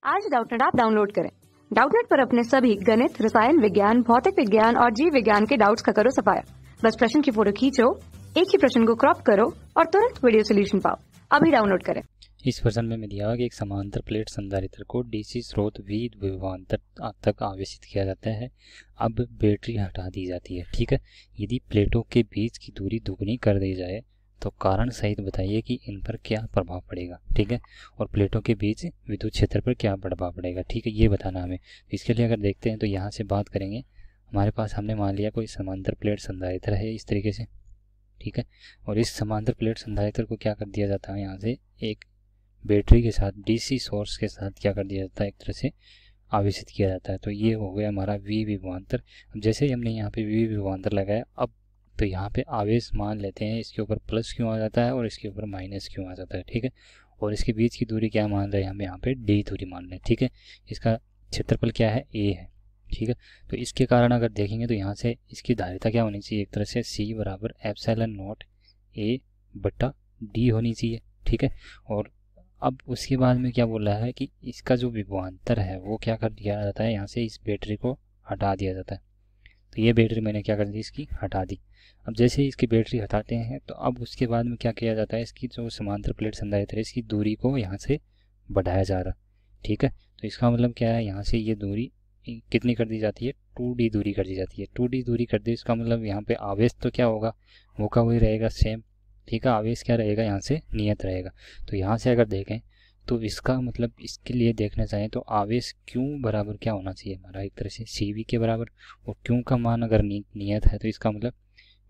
आज Doubtnut app download करें। Doubtnut पर अपने सभी गणित, रसायन विज्ञान, भौतिक विज्ञान और जीव विज्ञान के डाउट्स का करो सफाया। बस प्रश्न की फोटो खींचो, एक ही प्रश्न को क्रॉप करो और तुरंत वीडियो सोल्यूशन पाओ। अभी डाउनलोड करें। इस वर्जन में दिया कि एक समांतर प्लेट संधारित्र को डीसी स्रोत V विभवांतर तक आवेशित किया जाता है। अब बैटरी हटा दी जाती है। ठीक है, यदि प्लेटों के बीच की दूरी दुगनी कर दी जाए तो कारण सहित बताइए कि इन पर क्या प्रभाव पड़ेगा। ठीक है, और प्लेटों के बीच विद्युत क्षेत्र पर क्या प्रभाव पड़ेगा। ठीक है, ये बताना हमें। इसके लिए अगर देखते हैं तो यहाँ से बात करेंगे। हमारे पास हमने मान लिया कोई समांतर प्लेट संधारित्र है इस तरीके से। ठीक है, और इस समांतर प्लेट संधारित्र को क्या कर दिया जाता है, यहाँ से एक बैटरी के साथ डीसी सोर्स के साथ क्या कर दिया जाता है, एक तरह से आवेशित किया जाता है। तो ये हो गया हमारा V विभवांतर। अब जैसे ही हमने यहाँ पे V विभवांतर लगाया, अब तो यहाँ पे आवेश मान लेते हैं, इसके ऊपर प्लस क्यों आ जाता है और इसके ऊपर माइनस क्यों आ जाता है। ठीक है, और इसके बीच की दूरी क्या मान रहे हैं, हम यहाँ पे D दूरी मान रहे हैं। ठीक है, इसका क्षेत्रफल क्या है, A है। ठीक है, तो इसके कारण अगर देखेंगे तो यहाँ से इसकी धारिता क्या होनी चाहिए, एक तरह से C बराबर एप्सिलॉन नॉट A बटा D होनी चाहिए। ठीक है, और अब उसके बाद में क्या बोल रहा है कि इसका जो विभवांतर है वो क्या कर दिया जाता है, यहाँ से इस बैटरी को हटा दिया जाता है। तो ये बैटरी मैंने क्या कर दी, इसकी हटा दी। अब जैसे ही इसकी बैटरी हटाते हैं तो अब उसके बाद में क्या किया जाता है, इसकी जो समांतर प्लेट संधारित्र है इसकी दूरी को यहाँ से बढ़ाया जा रहा। ठीक है, तो इसका मतलब क्या है, यहाँ से ये दूरी कितनी कर दी जाती है, 2D दूरी कर दी जाती है। 2D दूरी कर दी, इसका मतलब यहाँ पे आवेश तो क्या होगा, वो का वही रहेगा सेम। ठीक है, आवेश क्या रहेगा, यहाँ से नियत रहेगा। तो यहाँ से अगर देखें तो इसका मतलब इसके लिए देखना चाहें तो आवेश Q बराबर क्या होना चाहिए हमारा, एक तरह से CV के बराबर। और Q का मान अगर नियत है तो इसका मतलब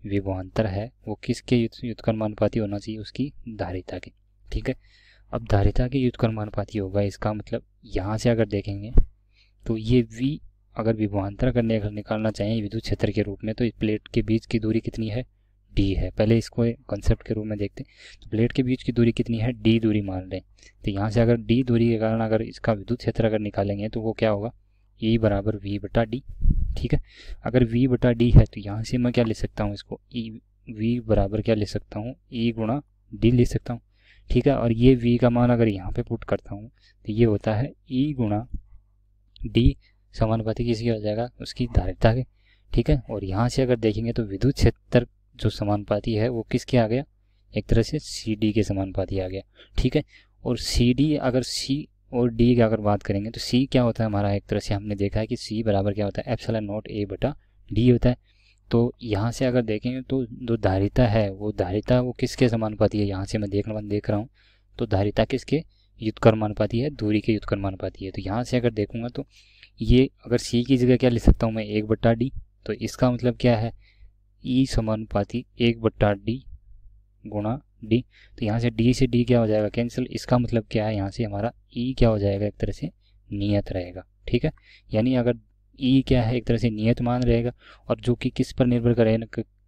विभवांतर है वो किसके व्युत्क्रमानुपाती होना चाहिए, उसकी धारिता के। ठीक है, अब धारिता के व्युत्क्रमानुपाती होगा, इसका मतलब यहाँ से अगर देखेंगे तो ये V अगर विभवांतर करने अगर निकालना चाहें विद्युत क्षेत्र के रूप में तो इस प्लेट के बीच की दूरी कितनी है, D है। पहले इसको कॉन्सेप्ट के रूप में देखते हैं। तो प्लेट के बीच की दूरी कितनी है, D दूरी मान लें। तो यहाँ से अगर D दूरी के कारण अगर इसका विद्युत क्षेत्र अगर निकालेंगे तो वो क्या होगा, E बराबर V बटा D। ठीक है, अगर V बटा D है तो यहाँ से मैं क्या ले सकता हूँ, इसको V बराबर क्या ले सकता हूँ, E गुणा D ले सकता हूँ। ठीक है, और ये V का मान अगर यहाँ पे पुट करता हूँ तो ये होता है E गुणा D समानुपाती किसकी हो जाएगा, उसकी धारिता के। ठीक है, और यहाँ से अगर देखेंगे तो विद्युत क्षेत्र जो समानुपाती है वो किसके आ गया, एक तरह से CD के समानुपाती आ गया। ठीक है, और CD अगर C और D की अगर बात करेंगे तो C क्या होता है हमारा, एक तरह से हमने देखा है कि C बराबर क्या होता है, एप्सिलॉन नॉट A बटा D होता है। तो यहाँ से अगर देखेंगे तो जो धारिता है वो धारिता वो किसके समानुपाती है, यहाँ से मैं देख रहा हूँ तो धारिता किसके व्युत्क्रमानुपाती है, दूरी के व्युत्क्रमानुपाती है। तो यहाँ से अगर देखूंगा तो ये अगर C की जगह क्या लिख सकता हूँ मैं, 1 बटा D। तो इसका मतलब क्या है, E समानुपाती 1 बटा D गुणा D। तो यहाँ से D से D क्या हो जाएगा, कैंसिल। इसका मतलब क्या है, यहाँ से हमारा E क्या हो जाएगा, एक तरह से नियत रहेगा। ठीक है, यानी अगर E क्या है, एक तरह से नियत मान रहेगा और जो कि किस पर निर्भर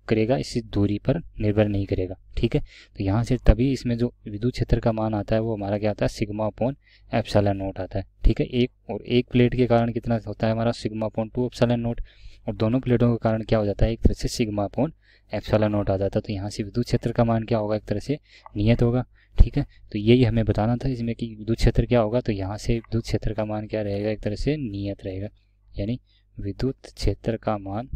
करेगा, इस दूरी पर निर्भर नहीं करेगा। ठीक है, तो यहाँ से तभी इसमें जो विद्युत क्षेत्र का मान आता है वो हमारा क्या आता है, सिग्मा अपॉन एप्सिलॉन नॉट आता है। ठीक है, एक प्लेट के कारण कितना होता है हमारा, सिग्मा अपॉन 2 एप्सिलॉन नॉट। और दोनों प्लेटों के कारण क्या हो जाता है, एक तरह से सिग्मा अपॉन एप्सिलॉन नॉट आ जाता है। तो यहाँ से विद्युत क्षेत्र का मान क्या होगा, एक तरह से नियत होगा। ठीक है, तो यही हमें बताना था इसमें कि विद्युत क्षेत्र क्या होगा। तो यहाँ से विद्युत क्षेत्र का मान क्या रहेगा, एक तरह से नियत रहेगा, यानी विद्युत क्षेत्र का मान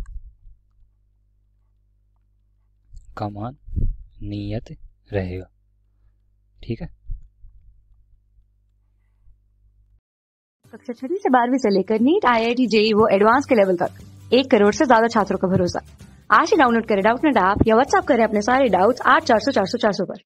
नियत रहेगा। ठीक है, कक्षा 6 से 12वीं से लेकर नीट, IIT, JEE वो एडवांस के लेवल तक 1 करोड़ से ज्यादा छात्रों का भरोसा। आज ही डाउनलोड करें डाउटनेट ऐप या व्हाट्सएप करें अपने सारे डाउट्स 8400 400 400 पर।